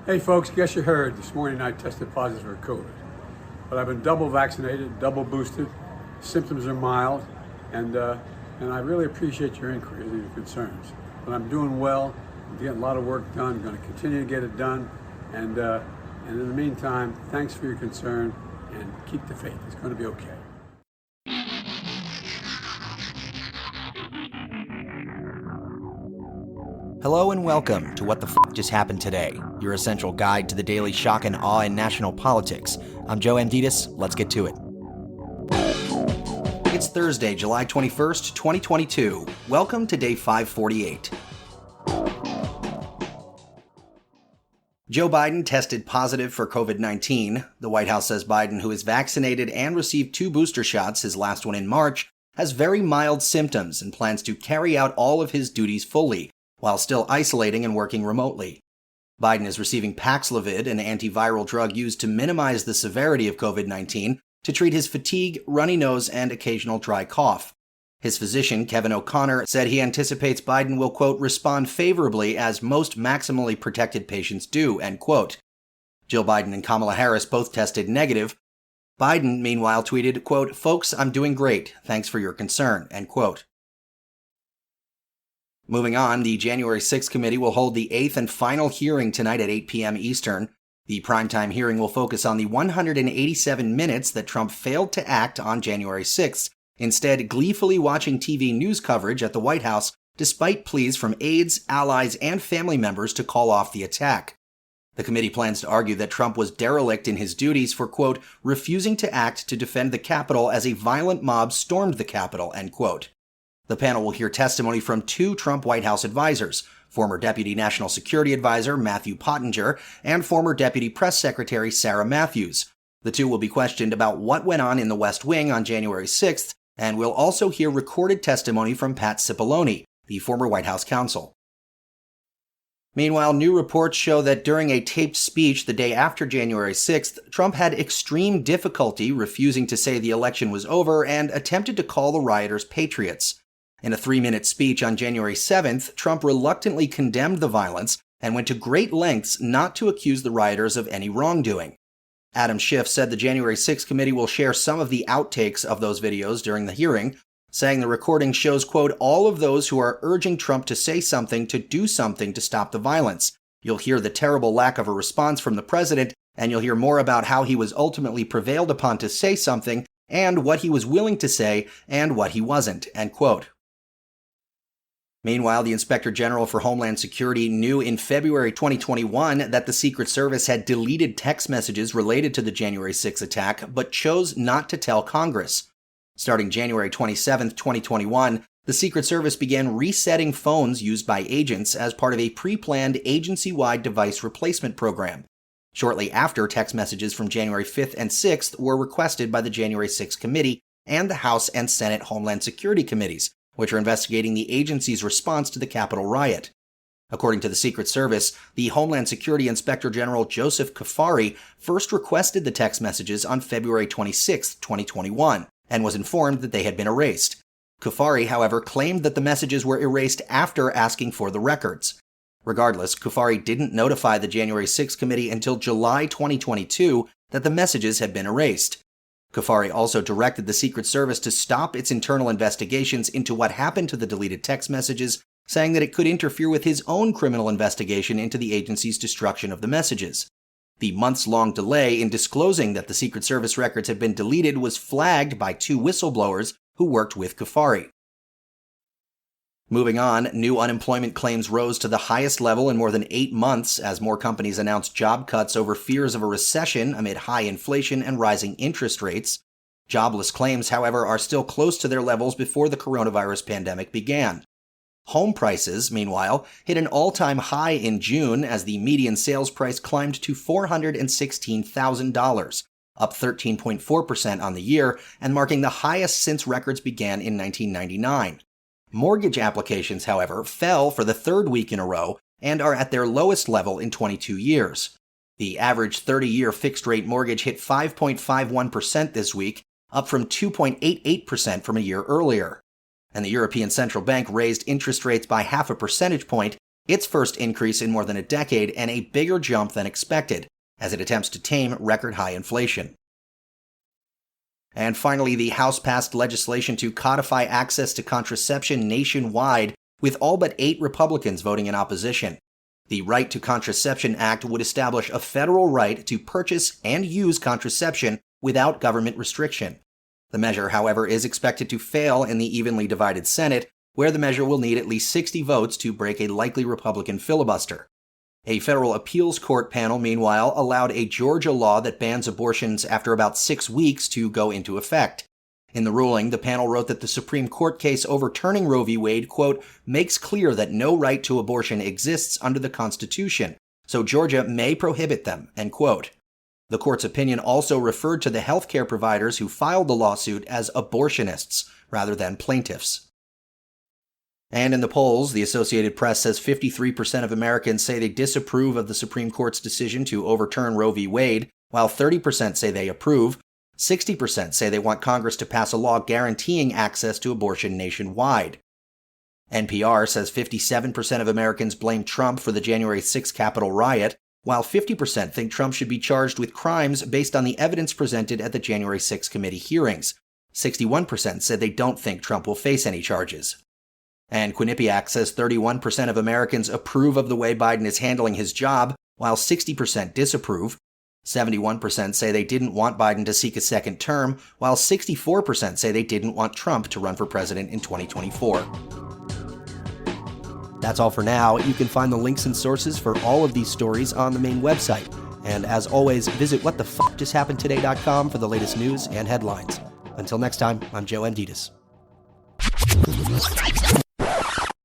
Hey folks, guess you heard this morning I tested positive for COVID. But I've been double vaccinated, double boosted, symptoms are mild, and I really appreciate your inquiries and your concerns. But I'm doing well, I'm getting a lot of work done, I'm going to continue to get it done, and in the meantime, thanks for your concern, and keep the faith, it's going to be okay. Hello and welcome to What the F*** Just Happened Today, your essential guide to the daily shock and awe in national politics. I'm Joe Amditis, let's get to it. It's Thursday, July 21st, 2022. Welcome to day 548. Joe Biden tested positive for COVID-19. The White House says Biden, who is vaccinated and received 2 booster shots, his last one in March, has very mild symptoms and plans to carry out all of his duties fully, while still isolating and working remotely. Biden is receiving Paxlovid, an antiviral drug used to minimize the severity of COVID-19, to treat his fatigue, runny nose, and occasional dry cough. His physician, Kevin O'Connor, said he anticipates Biden will, quote, respond favorably as most maximally protected patients do, end quote. Jill Biden and Kamala Harris both tested negative. Biden, meanwhile, tweeted, quote, folks, I'm doing great. Thanks for your concern, end quote. Moving on, the January 6th committee will hold the 8th and final hearing tonight at 8 p.m. Eastern. The primetime hearing will focus on the 187 minutes that Trump failed to act on January 6th, instead gleefully watching TV news coverage at the White House despite pleas from aides, allies, and family members to call off the attack. The committee plans to argue that Trump was derelict in his duties for, quote, refusing to act to defend the Capitol as a violent mob stormed the Capitol, end quote. The panel will hear testimony from 2 Trump White House advisors, former Deputy National Security Advisor Matthew Pottinger and former Deputy Press Secretary Sarah Matthews. The 2 will be questioned about what went on in the West Wing on January 6th, and we'll also hear recorded testimony from Pat Cipollone, the former White House counsel. Meanwhile, new reports show that during a taped speech the day after January 6th, Trump had extreme difficulty refusing to say the election was over and attempted to call the rioters patriots. In a 3-minute speech on January 7th, Trump reluctantly condemned the violence and went to great lengths not to accuse the rioters of any wrongdoing. Adam Schiff said the January 6th committee will share some of the outtakes of those videos during the hearing, saying the recording shows, quote, all of those who are urging Trump to say something to do something to stop the violence. You'll hear the terrible lack of a response from the president, and you'll hear more about how he was ultimately prevailed upon to say something, and what he was willing to say, and what he wasn't, end quote. Meanwhile, the Inspector General for Homeland Security knew in February 2021 that the Secret Service had deleted text messages related to the January 6 attack, but chose not to tell Congress. Starting January 27, 2021, the Secret Service began resetting phones used by agents as part of a pre-planned agency-wide device replacement program. Shortly after, text messages from January 5th and 6th were requested by the January 6 committee and the House and Senate Homeland Security committees, which are investigating the agency's response to the Capitol riot. According to the Secret Service, the Homeland Security Inspector General Joseph Kafari first requested the text messages on February 26, 2021, and was informed that they had been erased. Kafari, however, claimed that the messages were erased after asking for the records. Regardless, Kafari didn't notify the January 6 committee until July 2022 that the messages had been erased. Kafari also directed the Secret Service to stop its internal investigations into what happened to the deleted text messages, saying that it could interfere with his own criminal investigation into the agency's destruction of the messages. The months-long delay in disclosing that the Secret Service records had been deleted was flagged by 2 whistleblowers who worked with Kafari. Moving on, new unemployment claims rose to the highest level in more than 8 months as more companies announced job cuts over fears of a recession amid high inflation and rising interest rates. Jobless claims, however, are still close to their levels before the coronavirus pandemic began. Home prices, meanwhile, hit an all-time high in June as the median sales price climbed to $416,000, up 13.4% on the year and marking the highest since records began in 1999. Mortgage applications, however, fell for the 3rd week in a row and are at their lowest level in 22 years. The average 30-year fixed-rate mortgage hit 5.51% this week, up from 2.88% from a year earlier. And the European Central Bank raised interest rates by half a percentage point, its first increase in more than a decade and a bigger jump than expected, as it attempts to tame record-high inflation. And finally, the House passed legislation to codify access to contraception nationwide, with all but 8 Republicans voting in opposition. The Right to Contraception Act would establish a federal right to purchase and use contraception without government restriction. The measure, however, is expected to fail in the evenly divided Senate, where the measure will need at least 60 votes to break a likely Republican filibuster. A federal appeals court panel, meanwhile, allowed a Georgia law that bans abortions after about 6 weeks to go into effect. In the ruling, the panel wrote that the Supreme Court case overturning Roe v. Wade, quote, makes clear that no right to abortion exists under the Constitution, so Georgia may prohibit them, end quote. The court's opinion also referred to the healthcare providers who filed the lawsuit as abortionists rather than plaintiffs. And in the polls, the Associated Press says 53% of Americans say they disapprove of the Supreme Court's decision to overturn Roe v. Wade, while 30% say they approve. 60% say they want Congress to pass a law guaranteeing access to abortion nationwide. NPR says 57% of Americans blame Trump for the January 6 Capitol riot, while 50% think Trump should be charged with crimes based on the evidence presented at the January 6 committee hearings. 61% said they don't think Trump will face any charges. And Quinnipiac says 31% of Americans approve of the way Biden is handling his job, while 60% disapprove. 71% say they didn't want Biden to seek a second term, while 64% say they didn't want Trump to run for president in 2024. That's all for now. You can find the links and sources for all of these stories on the main website. And as always, visit whatthefjusthappenedtoday.com for the latest news and headlines. Until next time, I'm Joe Amditas.